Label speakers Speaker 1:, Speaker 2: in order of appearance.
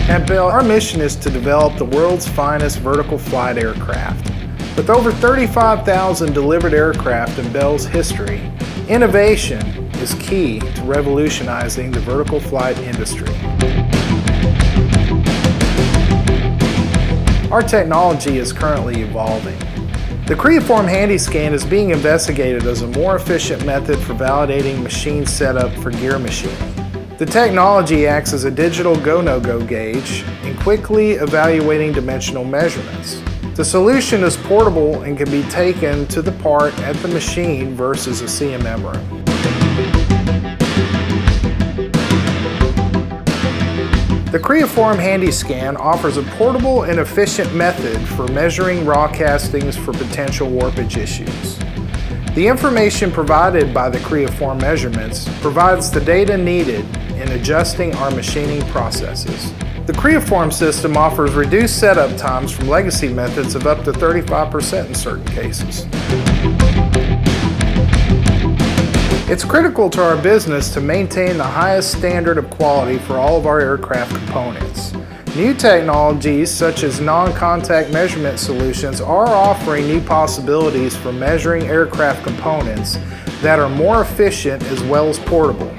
Speaker 1: At Bell, our mission is to develop the world's finest vertical flight aircraft. With over 35,000 delivered aircraft in Bell's history, innovation is key to revolutionizing the vertical flight industry. Our technology is currently evolving. The Creaform HandyScan is being investigated as a more efficient method for validating machine setup for gear machining. The technology acts as a digital go-no-go gauge in quickly evaluating dimensional measurements. The solution is portable and can be taken to the part at the machine versus a CMM room. The Creaform HandyScan offers a portable and efficient method for measuring raw castings for potential warpage issues. The information provided by the Creaform measurements provides the data needed in adjusting our machining processes. The Creaform system offers reduced setup times from legacy methods of up to 35% in certain cases. It's critical to our business to maintain the highest standard of quality for all of our aircraft components. New technologies such as non-contact measurement solutions are offering new possibilities for measuring aircraft components that are more efficient as well as portable.